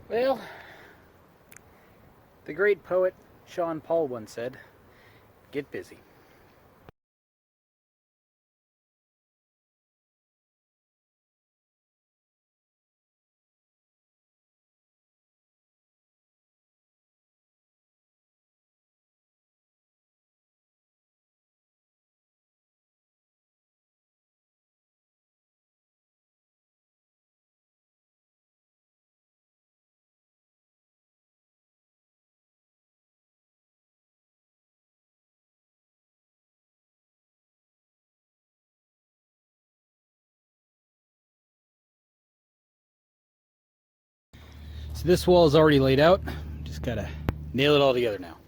Well, the great poet Sean Paul once said, get busy. So this wall is already laid out. Just gotta nail it all together now.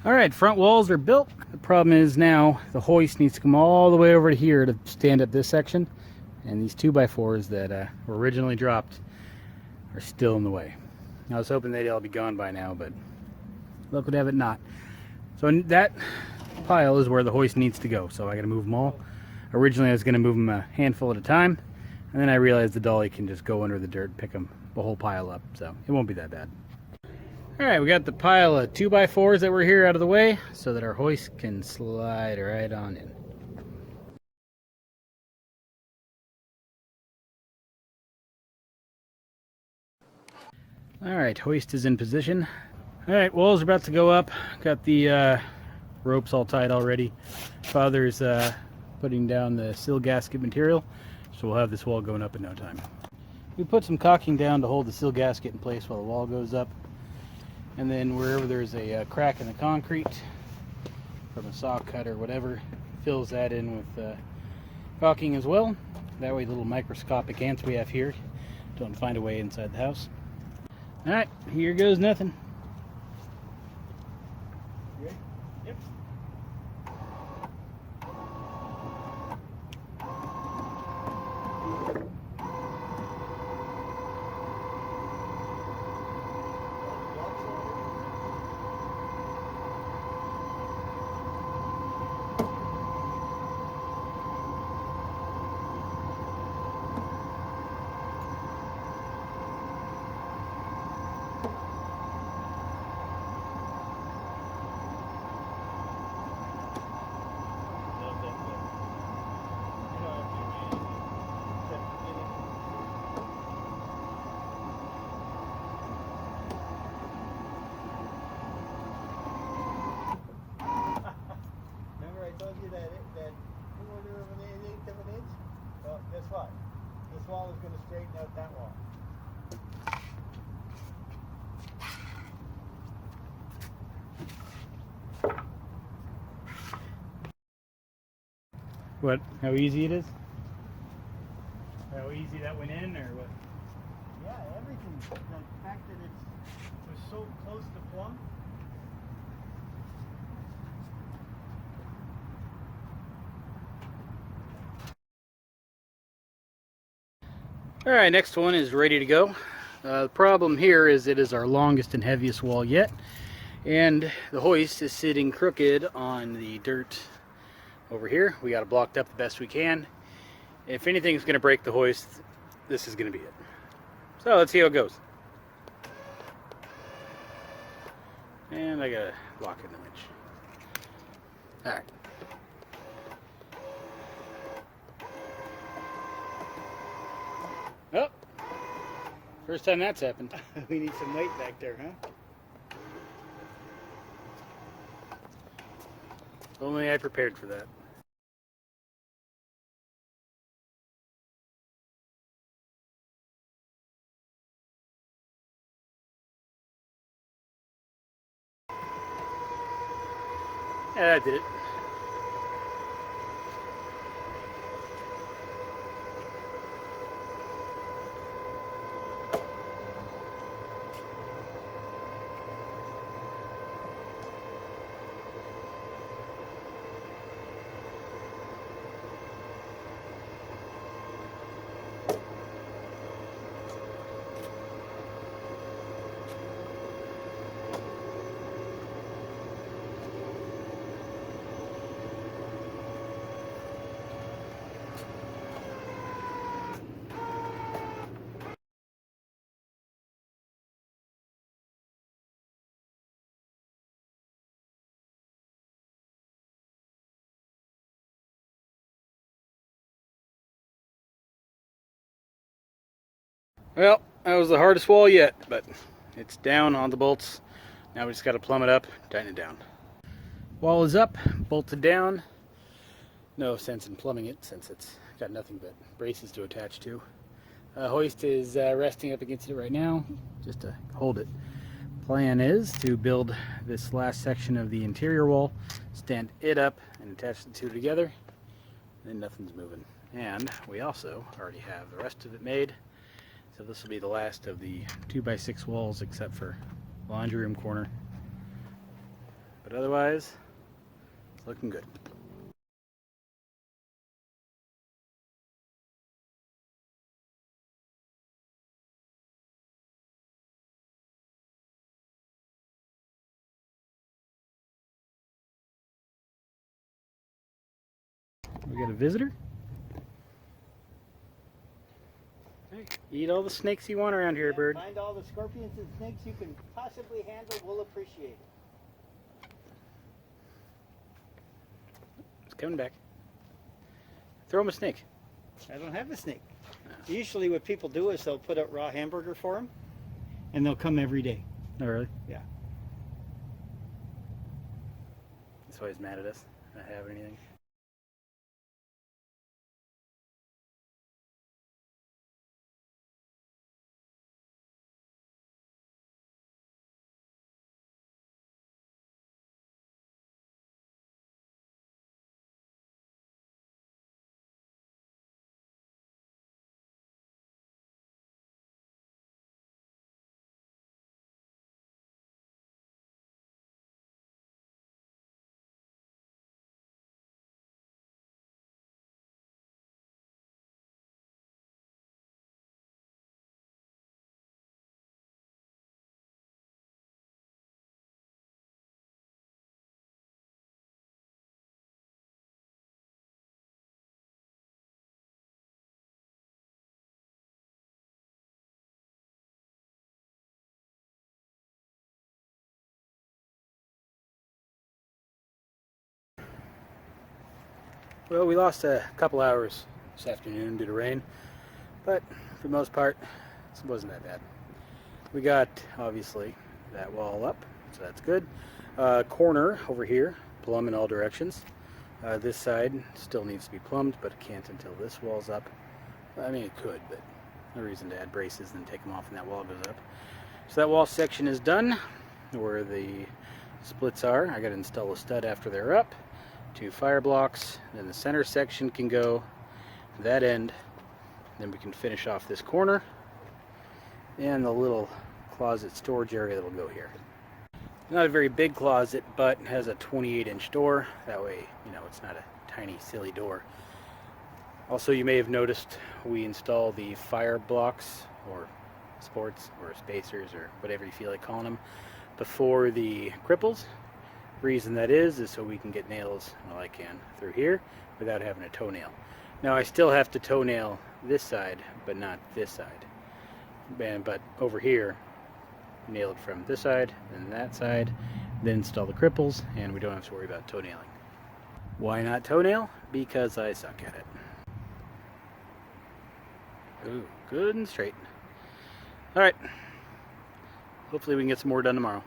Alright, front walls are built. The problem is now the hoist needs to come all the way over to here to stand up this section. And these 2x4s that were originally dropped are still in the way. I was hoping they'd all be gone by now, but luck would have it not. So that pile is where the hoist needs to go, so I gotta move them all. Originally I was gonna move them a handful at a time, and then I realized the dolly can just go under the dirt and pick them the whole pile up, so it won't be that bad. Alright, we got the pile of 2x4s that were here out of the way so that our hoist can slide right on in. Alright, hoist is in position. Alright, walls are about to go up. Got the ropes all tied already. Father's putting down the sill gasket material, so we'll have this wall going up in no time. We put some caulking down to hold the sill gasket in place while the wall goes up. And then wherever there's a crack in the concrete from a saw cut or whatever, fills that in with caulking as well. That way the little microscopic ants we have here don't find a way inside the house. Alright, here goes nothing. Ready? Yep. Well, guess what? This wall is going to straighten out that wall. What? How easy it is? How easy that went in, or what? Yeah, everything. The fact that it was so close to plumb. Alright, next one is ready to go. The problem here is it is our longest and heaviest wall yet, and the hoist is sitting crooked on the dirt over here. We got it blocked up the best we can. If anything's going to break the hoist, this is going to be it. So let's see how it goes. And I gotta lock in the winch. Alright. Oh, first time that's happened. We need some weight back there, huh? Only I prepared for that. Yeah, that did it. Well, that was the hardest wall yet, but it's down on the bolts. Now we just got to plumb it up, tighten it down. Wall is up, bolted down. No sense in plumbing it since it's got nothing but braces to attach to. Hoist is resting up against it right now, just to hold it. Plan is to build this last section of the interior wall, stand it up, and attach the two together. Then nothing's moving. And we also already have the rest of it made. So this will be the last of the 2x6 walls except for the laundry room corner. But otherwise, it's looking good. We got a visitor. Hey, eat all the snakes you want around here, bird. Find all the scorpions and snakes you can possibly handle. We'll appreciate it. It's coming back. Throw him a snake. I don't have a snake. No. Usually what people do is they'll put out raw hamburger for them, and they'll come every day. Oh, really? Yeah. That's why he's mad at us. Not having anything. Well, we lost a couple hours this afternoon due to rain, but for the most part, it wasn't that bad. We got, obviously, that wall up, so that's good. Corner over here, plumb in all directions. This side still needs to be plumbed, but it can't until this wall's up. I mean, it could, but no reason to add braces and take them off when that wall goes up. So that wall section is done, where the splits are. I got to install a stud after they're up. 2 fire blocks, then the center section can go that end, then we can finish off this corner and the little closet storage area that will go here. Not a very big closet, but has a 28-inch door. That way, you know, it's not a tiny silly door. Also, you may have noticed we install the fire blocks or sports or spacers or whatever you feel like calling them before the cripples. Reason that is so we can get nails, well, I can, through here without having a toenail. Now I still have to toenail this side, but not this side. But over here, nail it from this side and that side, then install the cripples, and we don't have to worry about toenailing. Why not toenail? Because I suck at it. Ooh, good and straight. Alright, hopefully we can get some more done tomorrow.